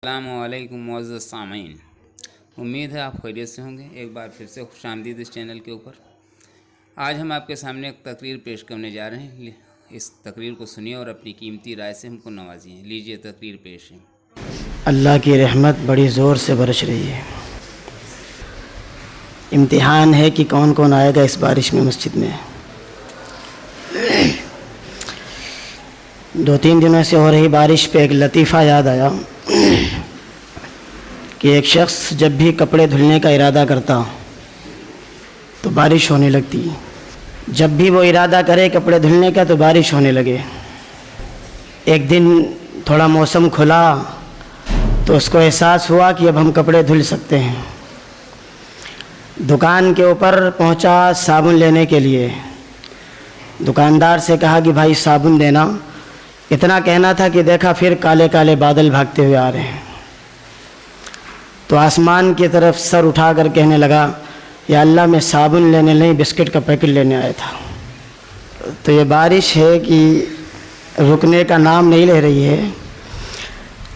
السلام علیکم معزز سامعین، امید ہے آپ خیریت سے ہوں گے۔ ایک بار پھر سے خوش آمدید اس چینل کے اوپر۔ آج ہم آپ کے سامنے ایک تقریر پیش کرنے جا رہے ہیں۔ اس تقریر کو سنیے اور اپنی قیمتی رائے سے ہم کو نوازیے۔ لیجیے تقریر پیش ہے۔ اللہ کی رحمت بڑی زور سے برس رہی ہے۔ امتحان ہے کہ کون کون آئے گا اس بارش میں مسجد میں۔ 2-3 دنوں سے ہو رہی بارش پہ ایک لطیفہ یاد آیا کہ ایک شخص جب بھی کپڑے دھلنے کا ارادہ کرتا تو بارش ہونے لگتی۔ جب بھی وہ ارادہ کرے کپڑے دھلنے کا تو بارش ہونے لگے۔ ایک دن تھوڑا موسم کھلا تو اس کو احساس ہوا کہ اب ہم کپڑے دھل سکتے ہیں۔ دکان کے اوپر پہنچا صابن لینے کے لیے۔ دکاندار سے کہا کہ بھائی صابن دینا۔ اتنا کہنا تھا کہ دیکھا پھر کالے کالے بادل بھاگتے ہوئے آ رہے ہیں۔ تو آسمان کی طرف سر اٹھا کر کہنے لگا، یا اللہ میں صابن لینے نہیں بسکٹ کا پیکٹ لینے آیا تھا۔ تو یہ بارش ہے کہ رکنے کا نام نہیں لے رہی ہے۔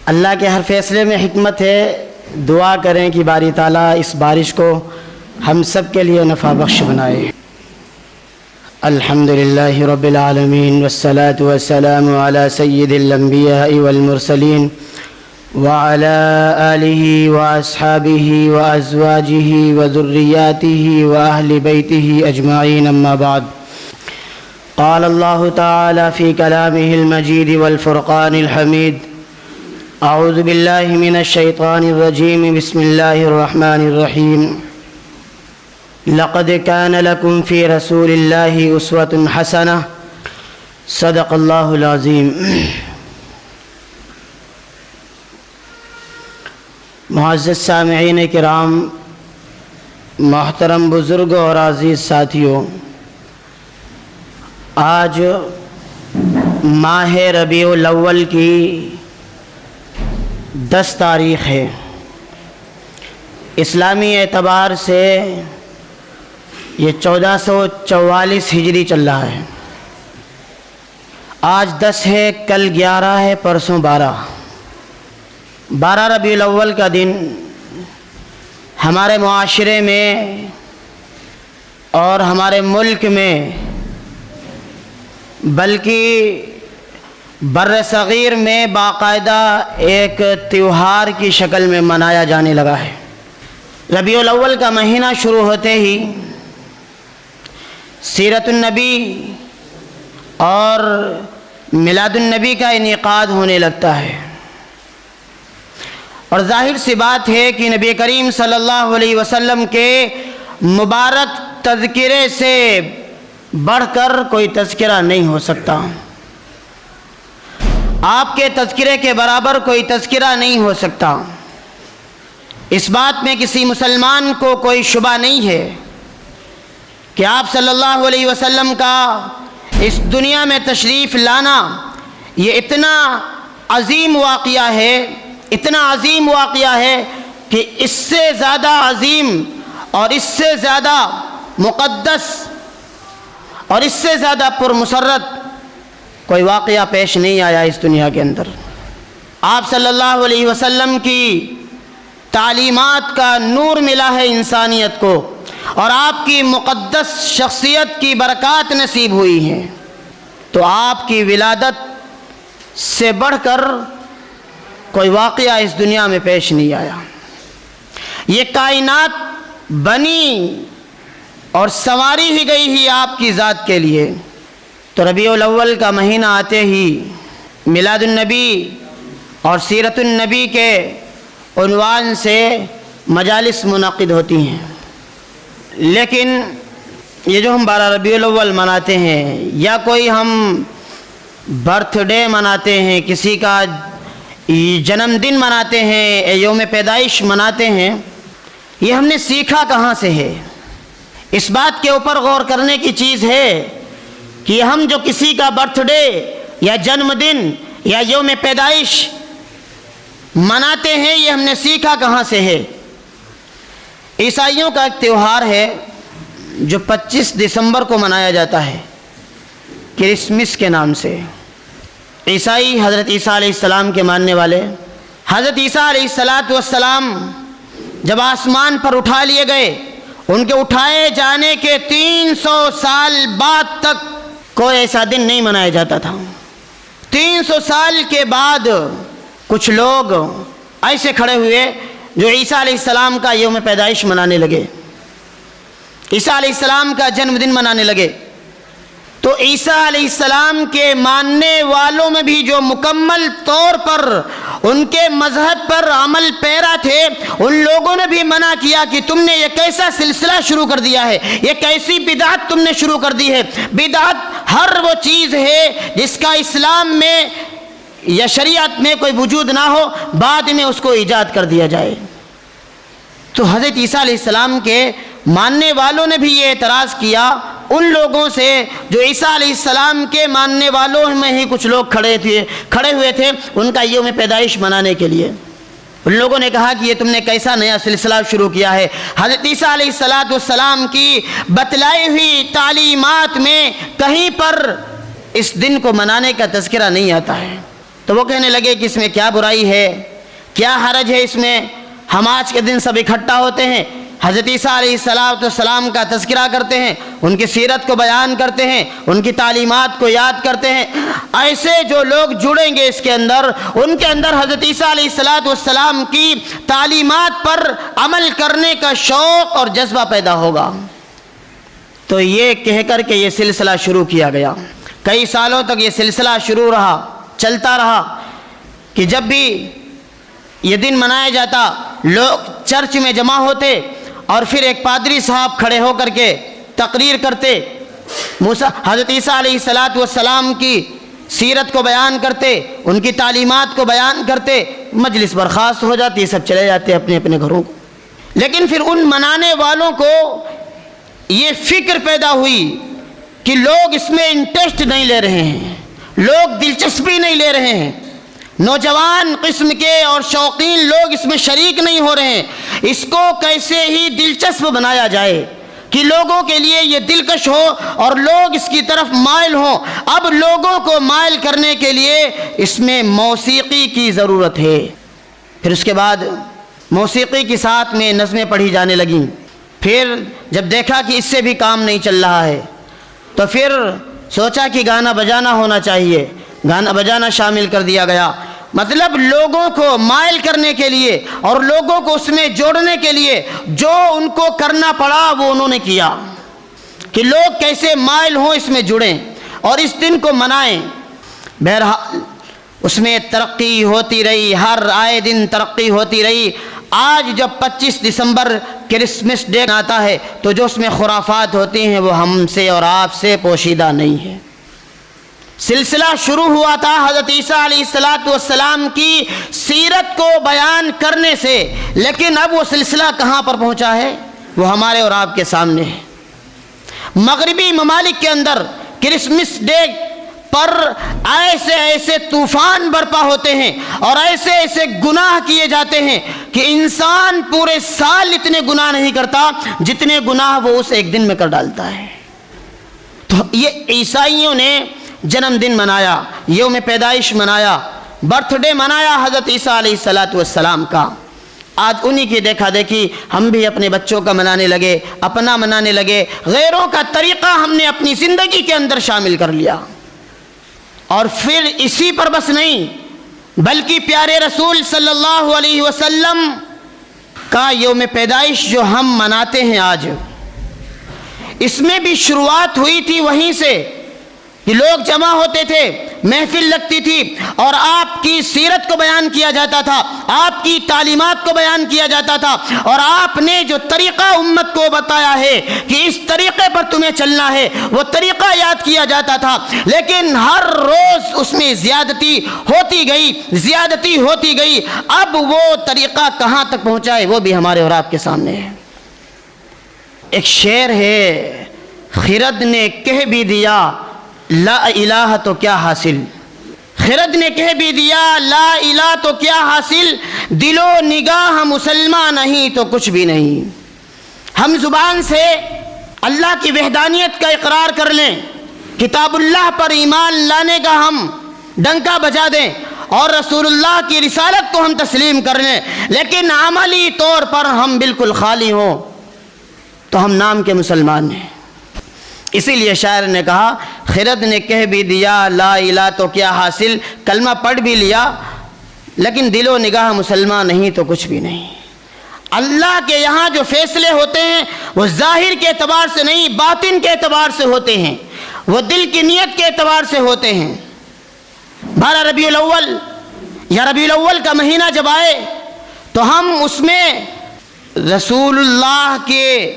اللہ کے ہر فیصلے میں حکمت ہے۔ دعا کریں کہ باری تعالیٰ اس بارش کو ہم سب کے لیے نفع بخش بنائے۔ الحمدللہ رب العالمین والصلاة والسلام علی سید الانبیاء والمرسلین وعلی آلہ واصحابہ وازواجہ وذریاتہ واہل بیتہ اجمعین، اما بعد۔ قال اللہ تعالی فی کلامہ المجید والفرقان الحمید، اعوذ باللہ من الشیطان الرجیم، بسم اللہ الرحمن الرحیم۔ لقد كان لكم في رسول الله أسوة حسنة، صدق اللہ العظیم۔ معزز سامعین کرام، محترم بزرگوں اور عزیز ساتھیوں، آج ماہ ربیع الاول کی 10 تاریخ ہے۔ اسلامی اعتبار سے یہ 1444 ہجری چل رہا ہے۔ آج 10 ہے، کل 11 ہے، پرسوں 12 ربیع الاول کا دن ہمارے معاشرے میں اور ہمارے ملک میں بلکہ بر صغیر میں باقاعدہ ایک تیوہار کی شکل میں منایا جانے لگا ہے۔ ربیع الاول کا مہینہ شروع ہوتے ہی سیرت النبی اور میلاد النبی کا انعقاد ہونے لگتا ہے، اور ظاہر سی بات ہے کہ نبی کریم صلی اللہ علیہ وسلم کے مبارک تذکرے سے بڑھ کر کوئی تذکرہ نہیں ہو سکتا۔ آپ کے تذکرے کے برابر کوئی تذکرہ نہیں ہو سکتا۔ اس بات میں کسی مسلمان کو کوئی شبہ نہیں ہے کہ آپ صلی اللہ علیہ وسلم کا اس دنیا میں تشریف لانا یہ اتنا عظیم واقعہ ہے، اتنا عظیم واقعہ ہے کہ اس سے زیادہ عظیم اور اس سے زیادہ مقدس اور اس سے زیادہ پرمسرت کوئی واقعہ پیش نہیں آیا اس دنیا کے اندر۔ آپ صلی اللہ علیہ وسلم کی تعلیمات کا نور ملا ہے انسانیت کو، اور آپ کی مقدس شخصیت کی برکات نصیب ہوئی ہیں، تو آپ کی ولادت سے بڑھ کر کوئی واقعہ اس دنیا میں پیش نہیں آیا۔ یہ کائنات بنی اور سنواری ہی گئی ہی آپ کی ذات کے لیے۔ تو ربیع الاول کا مہینہ آتے ہی میلاد النبی اور سیرت النبی کے عنوان سے مجالس منعقد ہوتی ہیں، لیکن یہ جو ہم 12 ربیع الاول مناتے ہیں، یا کوئی ہم برتھ ڈے مناتے ہیں، کسی کا جنم دن مناتے ہیں، یوم پیدائش مناتے ہیں، یہ ہم نے سیکھا کہاں سے ہے؟ اس بات کے اوپر غور کرنے کی چیز ہے کہ ہم جو کسی کا برتھ ڈے یا جنم دن یا یوم پیدائش مناتے ہیں، یہ ہم نے سیکھا کہاں سے ہے؟ عیسائیوں کا ایک تیوہار ہے جو 25 دسمبر کو منایا جاتا ہے، کرسمس کے نام سے۔ عیسائی حضرت عیسیٰ علیہ السلام کے ماننے والے حضرت عیسیٰ علیہ السلام جب آسمان پر اٹھا لیے گئے، ان کے اٹھائے جانے کے 300 سال بعد تک کوئی ایسا دن نہیں منایا جاتا تھا۔ 300 سال کے بعد کچھ لوگ ایسے کھڑے ہوئے جو عیسیٰ علیہ السلام کا یوم پیدائش منانے لگے، عیسیٰ علیہ السلام کا جنم دن منانے لگے۔ تو عیسیٰ علیہ السلام کے ماننے والوں میں بھی جو مکمل طور پر ان کے مذہب پر عمل پیرا تھے، ان لوگوں نے بھی منع کیا کہ تم نے یہ کیسا سلسلہ شروع کر دیا ہے، یہ کیسی بدعت تم نے شروع کر دی ہے۔ بدعت ہر وہ چیز ہے جس کا اسلام میں یا شریعت میں کوئی وجود نہ ہو، بعد میں اس کو ایجاد کر دیا جائے۔ تو حضرت عیسیٰ علیہ السلام کے ماننے والوں نے بھی یہ اعتراض کیا ان لوگوں سے جو عیسیٰ علیہ السلام کے ماننے والوں میں ہی کچھ لوگ کھڑے ہوئے تھے ان کا یوم پیدائش منانے کے لیے۔ ان لوگوں نے کہا کہ یہ تم نے کیسا نیا سلسلہ شروع کیا ہے۔ حضرت عیسیٰ علیہ السلام کی بتلائی ہوئی تعلیمات میں کہیں پر اس دن کو منانے کا تذکرہ نہیں آتا ہے۔ تو وہ کہنے لگے کہ اس میں کیا برائی ہے، کیا حرج ہے اس میں، ہم آج کے دن سب اکٹھا ہوتے ہیں، حضرت عیسیٰ علیہ السلام کا تذکرہ کرتے ہیں، ان کی سیرت کو بیان کرتے ہیں، ان کی تعلیمات کو یاد کرتے ہیں۔ ایسے جو لوگ جڑیں گے اس کے اندر، ان کے اندر حضرت عیسیٰ علیہ السلام کی تعلیمات پر عمل کرنے کا شوق اور جذبہ پیدا ہوگا۔ تو یہ کہہ کر کے یہ سلسلہ شروع کیا گیا۔ کئی سالوں تک یہ سلسلہ شروع رہا، چلتا رہا کہ جب بھی یہ دن منایا جاتا لوگ چرچ میں جمع ہوتے اور پھر ایک پادری صاحب کھڑے ہو کر کے تقریر کرتے، حضرت عیسیٰ علیہ السلام کی سیرت کو بیان کرتے، ان کی تعلیمات کو بیان کرتے، مجلس برخاست ہو جاتی، سب چلے جاتے اپنے اپنے گھروں کو۔ لیکن پھر ان منانے والوں کو یہ فکر پیدا ہوئی کہ لوگ اس میں انٹرسٹ نہیں لے رہے ہیں، لوگ دلچسپی نہیں لے رہے ہیں، نوجوان قسم کے اور شوقین لوگ اس میں شریک نہیں ہو رہے ہیں۔ اس کو کیسے ہی دلچسپ بنایا جائے کہ لوگوں کے لیے یہ دلکش ہو اور لوگ اس کی طرف مائل ہوں۔ اب لوگوں کو مائل کرنے کے لیے اس میں موسیقی کی ضرورت ہے۔ پھر اس کے بعد موسیقی کے ساتھ میں نظمیں پڑھی جانے لگیں۔ پھر جب دیکھا کہ اس سے بھی کام نہیں چل رہا ہے تو پھر سوچا کہ گانا بجانا ہونا چاہیے، گانا بجانا شامل کر دیا گیا۔ مطلب لوگوں کو مائل کرنے کے لیے اور لوگوں کو اس میں جوڑنے کے لیے جو ان کو کرنا پڑا وہ انہوں نے کیا کہ لوگ کیسے مائل ہوں، اس میں جڑیں اور اس دن کو منائیں۔ بہرحال اس میں ترقی ہوتی رہی، ہر آئے دن ترقی ہوتی رہی۔ آج جب 25 دسمبر کرسمس ڈے آتا ہے تو جو اس میں خرافات ہوتی ہیں وہ ہم سے اور آپ سے پوشیدہ نہیں ہے۔ سلسلہ شروع ہوا تھا حضرت عیسیٰ علیہ السلام کی سیرت کو بیان کرنے سے، لیکن اب وہ سلسلہ کہاں پر پہنچا ہے؟ وہ ہمارے اور آپ کے سامنے ہے۔ مغربی ممالک کے اندر کرسمس ڈے پر ایسے ایسے طوفان برپا ہوتے ہیں اور ایسے ایسے گناہ کیے جاتے ہیں کہ انسان پورے سال اتنے گناہ نہیں کرتا جتنے گناہ وہ اس ایک دن میں کر ڈالتا ہے۔ تو یہ عیسائیوں نے جنم دن منایا، یوم پیدائش منایا، برتھ ڈے منایا حضرت عیسیٰ علیہ السلام کا۔ آج انہی کی دیکھا دیکھی ہم بھی اپنے بچوں کا منانے لگے، اپنا منانے لگے، غیروں کا طریقہ ہم نے اپنی زندگی کے اندر شامل کر لیا۔ اور پھر اسی پر بس نہیں بلکہ پیارے رسول صلی اللہ علیہ وسلم کا یوم پیدائش جو ہم مناتے ہیں آج، اس میں بھی شروعات ہوئی تھی وہیں سے کہ لوگ جمع ہوتے تھے، محفل لگتی تھی اور آپ کی سیرت کو بیان کیا جاتا تھا، آپ کی تعلیمات کو بیان کیا جاتا تھا اور آپ نے جو طریقہ امت کو بتایا ہے کہ اس طریقے پر تمہیں چلنا ہے وہ طریقہ یاد کیا جاتا تھا۔ لیکن ہر روز اس میں زیادتی ہوتی گئی۔ اب وہ طریقہ کہاں تک پہنچا ہے وہ بھی ہمارے اور آپ کے سامنے ہے۔ ایک شعر ہے، خرد نے کہہ بھی دیا لا الہ تو کیا حاصل، خرد نے کہہ بھی دیا لا الہ تو کیا حاصل، دل و نگاہ مسلمان نہیں تو کچھ بھی نہیں۔ ہم زبان سے اللہ کی وحدانیت کا اقرار کر لیں، کتاب اللہ پر ایمان لانے کا ہم ڈنکا بجا دیں اور رسول اللہ کی رسالت کو ہم تسلیم کر لیں، لیکن عملی طور پر ہم بالکل خالی ہوں تو ہم نام کے مسلمان ہیں۔ اسی لیے شاعر نے کہا، خرد نے کہہ بھی دیا لا الہ تو کیا حاصل، کلمہ پڑھ بھی لیا لیکن دل و نگاہ مسلمان نہیں تو کچھ بھی نہیں۔ اللہ کے یہاں جو فیصلے ہوتے ہیں وہ ظاہر کے اعتبار سے نہیں، باطن کے اعتبار سے ہوتے ہیں، وہ دل کی نیت کے اعتبار سے ہوتے ہیں۔ 12 ربیع الاول یا ربیع الاول کا مہینہ جب آئے تو ہم اس میں رسول اللہ کے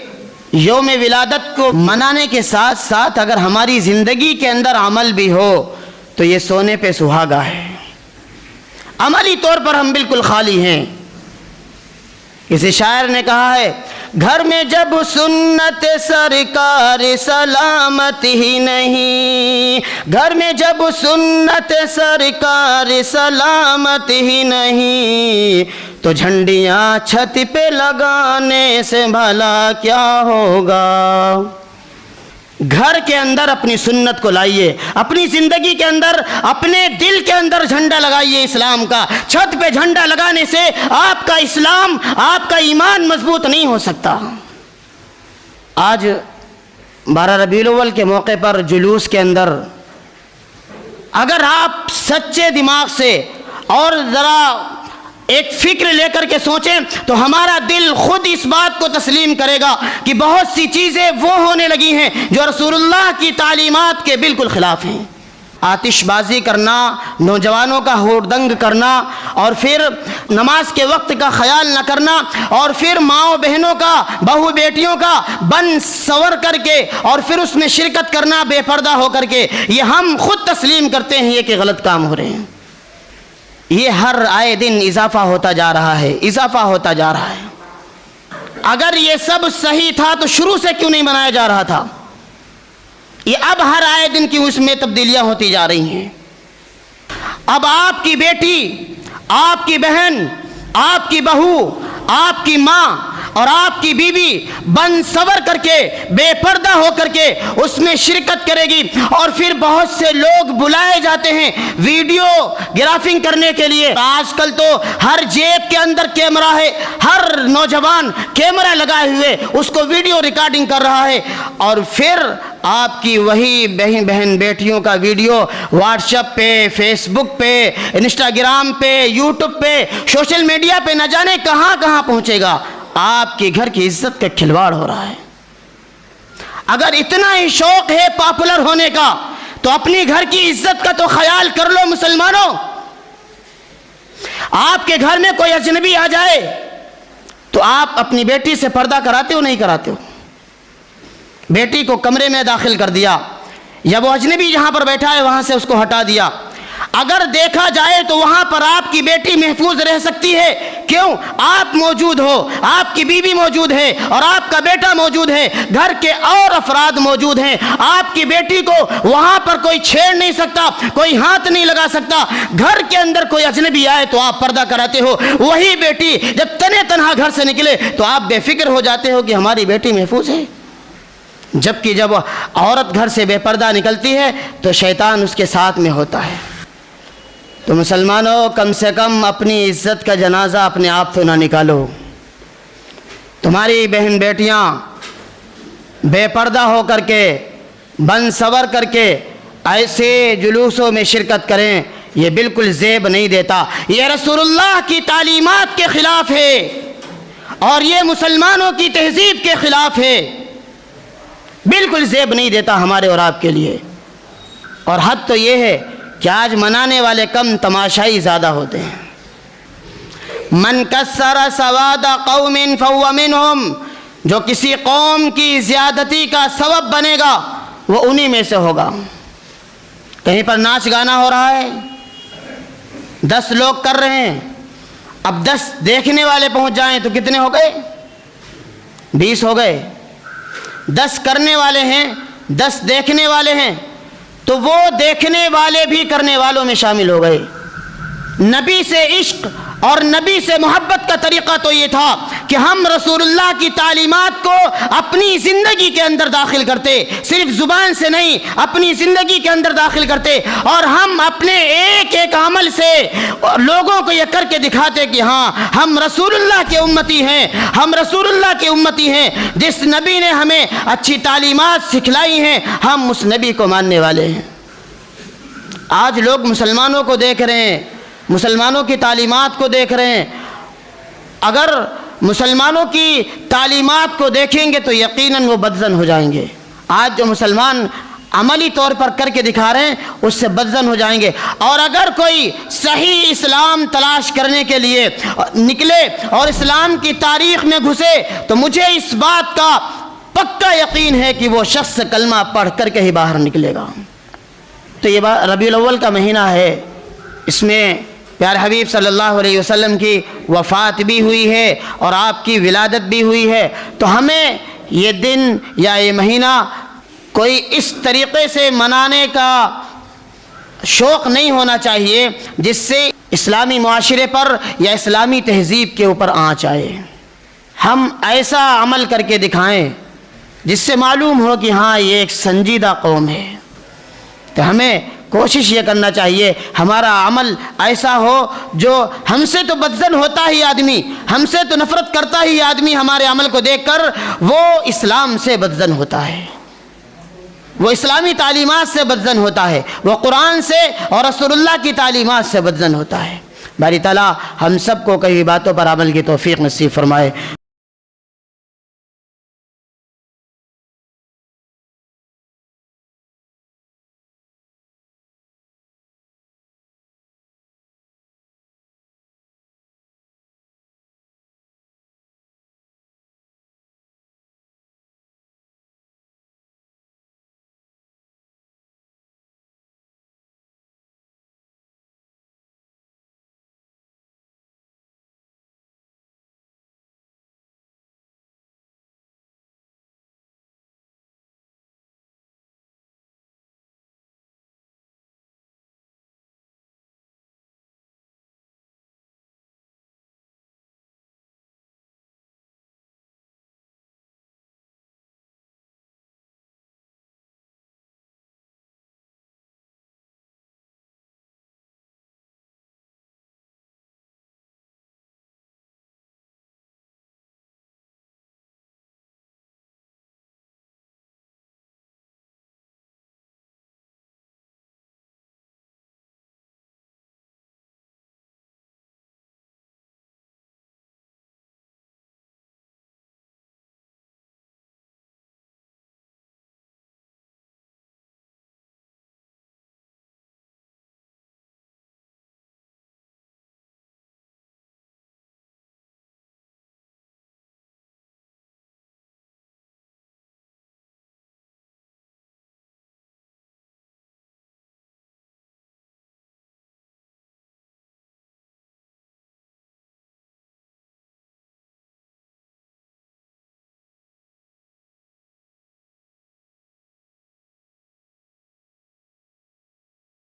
یوم ولادت کو منانے کے ساتھ ساتھ اگر ہماری زندگی کے اندر عمل بھی ہو تو یہ سونے پہ سہاگا ہے۔ عملی طور پر ہم بالکل خالی ہیں۔ کسی شاعر نے کہا ہے، گھر میں جب سنت سرکار سلامت ہی نہیں، گھر میں جب سنت سرکار سلامت ہی نہیں، تو جھنڈیاں چھت پہ لگانے سے بھلا کیا ہوگا۔ گھر کے اندر اپنی سنت کو لائیے، اپنی زندگی کے اندر، اپنے دل کے اندر جھنڈا لگائیے اسلام کا۔ چھت پہ جھنڈا لگانے سے آپ کا اسلام، آپ کا ایمان مضبوط نہیں ہو سکتا۔ آج 12 ربیع الاول کے موقع پر جلوس کے اندر اگر آپ سچے دماغ سے اور ذرا ایک فکر لے کر کے سوچیں تو ہمارا دل خود اس بات کو تسلیم کرے گا کہ بہت سی چیزیں وہ ہونے لگی ہیں جو رسول اللہ کی تعلیمات کے بالکل خلاف ہیں۔ آتش بازی کرنا، نوجوانوں کا ہردنگ کرنا، اور پھر نماز کے وقت کا خیال نہ کرنا، اور پھر ماؤں بہنوں کا، بہو بیٹیوں کا بن سور کر کے اور پھر اس میں شرکت کرنا بے پردہ ہو کر کے، یہ ہم خود تسلیم کرتے ہیں یہ کہ غلط کام ہو رہے ہیں۔ یہ ہر آئے دن اضافہ ہوتا جا رہا ہے، اضافہ ہوتا جا رہا ہے۔ اگر یہ سب صحیح تھا تو شروع سے کیوں نہیں بنایا جا رہا تھا؟ یہ اب ہر آئے دن کیوں اس میں تبدیلیاں ہوتی جا رہی ہیں؟ اب آپ کی بیٹی، آپ کی بہن، آپ کی بہو، آپ کی ماں اور آپ کی بیوی بن سور کر کے، بے پردہ ہو کر کے اس میں شرکت کرے گی، اور پھر بہت سے لوگ بلائے جاتے ہیں ویڈیو گرافنگ کرنے کے لیے۔ آج کل تو ہر جیب کے اندر کیمرہ ہے، ہر نوجوان کیمرہ لگائے ہوئے اس کو ویڈیو ریکارڈنگ کر رہا ہے، اور پھر آپ کی وہی بہن بیٹیوں کا ویڈیو واٹس ایپ پہ، فیس بک پہ، انسٹاگرام پہ، یوٹیوب پہ، سوشل میڈیا پہ نہ جانے کہاں کہاں پہنچے گا۔ آپ کے گھر کی عزت کا کھلواڑ ہو رہا ہے۔ اگر اتنا ہی شوق ہے پاپولر ہونے کا تو اپنی گھر کی عزت کا تو خیال کر لو مسلمانوں۔ آپ کے گھر میں کوئی اجنبی آ جائے تو آپ اپنی بیٹی سے پردہ کراتے ہو نہیں کراتے ہو؟ بیٹی کو کمرے میں داخل کر دیا، یا وہ اجنبی جہاں پر بیٹھا ہے وہاں سے اس کو ہٹا دیا۔ اگر دیکھا جائے تو وہاں پر آپ کی بیٹی محفوظ رہ سکتی ہے، کیوں؟ آپ موجود ہو، آپ کی بیوی موجود ہے اور آپ کا بیٹا موجود ہے، گھر کے اور افراد موجود ہیں۔ آپ کی بیٹی کو وہاں پر کوئی چھیڑ نہیں سکتا، کوئی ہاتھ نہیں لگا سکتا۔ گھر کے اندر کوئی اجنبی آئے تو آپ پردہ کراتے ہو۔ وہی بیٹی جب تنے تنہا گھر سے نکلے تو آپ بے فکر ہو جاتے ہو کہ ہماری بیٹی محفوظ ہے، جبکہ جب عورت گھر سے بے پردہ نکلتی ہے تو شیطان اس کے ساتھ میں ہوتا ہے۔ تو مسلمانوں، کم سے کم اپنی عزت کا جنازہ اپنے آپ تو نہ نکالو۔ تمہاری بہن بیٹیاں بے پردہ ہو کر کے، بن سور کر کے ایسے جلوسوں میں شرکت کریں، یہ بالکل زیب نہیں دیتا۔ یہ رسول اللہ کی تعلیمات کے خلاف ہے اور یہ مسلمانوں کی تہذیب کے خلاف ہے، بالکل زیب نہیں دیتا ہمارے اور آپ کے لیے۔ اور حد تو یہ ہے کہ آج منانے والے کم، تماشائی زیادہ ہوتے ہیں۔ من کسر سواد قوم فهو منهم، جو کسی قوم کی زیادتی کا سبب بنے گا وہ انہی میں سے ہوگا۔ کہیں پر ناچ گانا ہو رہا ہے، 10 لوگ کر رہے ہیں، اب 10 دیکھنے والے پہنچ جائیں تو کتنے ہو گئے؟ 20 ہو گئے۔ 10 کرنے والے ہیں، 10 دیکھنے والے ہیں، تو وہ دیکھنے والے بھی کرنے والوں میں شامل ہو گئے۔ نبی سے عشق اور نبی سے محبت کا طریقہ تو یہ تھا کہ ہم رسول اللہ کی تعلیمات کو اپنی زندگی کے اندر داخل کرتے، صرف زبان سے نہیں، اپنی زندگی کے اندر داخل کرتے، اور ہم اپنے ایک ایک عمل سے لوگوں کو یہ کر کے دکھاتے کہ ہاں ہم رسول اللہ کے امتی ہیں، ہم رسول اللہ کے امتی ہیں، جس نبی نے ہمیں اچھی تعلیمات سکھلائی ہیں ہم اس نبی کو ماننے والے ہیں۔ آج لوگ مسلمانوں کو دیکھ رہے ہیں، مسلمانوں کی تعلیمات کو دیکھ رہے ہیں، اگر مسلمانوں کی تعلیمات کو دیکھیں گے تو یقیناً وہ بدزن ہو جائیں گے۔ آج جو مسلمان عملی طور پر کر کے دکھا رہے ہیں اس سے بدزن ہو جائیں گے، اور اگر کوئی صحیح اسلام تلاش کرنے کے لیے نکلے اور اسلام کی تاریخ میں گھسے تو مجھے اس بات کا پکا یقین ہے کہ وہ شخص کلمہ پڑھ کر کے ہی باہر نکلے گا۔ تو یہ ربیع الاول کا مہینہ ہے، اس میں پیارے حبیب صلی اللہ علیہ وسلم کی وفات بھی ہوئی ہے اور آپ کی ولادت بھی ہوئی ہے، تو ہمیں یہ دن یا یہ مہینہ کوئی اس طریقے سے منانے کا شوق نہیں ہونا چاہیے جس سے اسلامی معاشرے پر یا اسلامی تہذیب کے اوپر آنچ آئے۔ ہم ایسا عمل کر کے دکھائیں جس سے معلوم ہو کہ ہاں یہ ایک سنجیدہ قوم ہے۔ تو ہمیں کوشش یہ کرنا چاہیے ہمارا عمل ایسا ہو جو ہم سے تو بدزن ہوتا ہی آدمی، ہم سے تو نفرت کرتا ہی آدمی، ہمارے عمل کو دیکھ کر وہ اسلام سے بدزن ہوتا ہے، وہ اسلامی تعلیمات سے بدزن ہوتا ہے، وہ قرآن سے اور رسول اللہ کی تعلیمات سے بدزن ہوتا ہے۔ باری تعالیٰ ہم سب کو کئی باتوں پر عمل کی توفیق نصیب فرمائے۔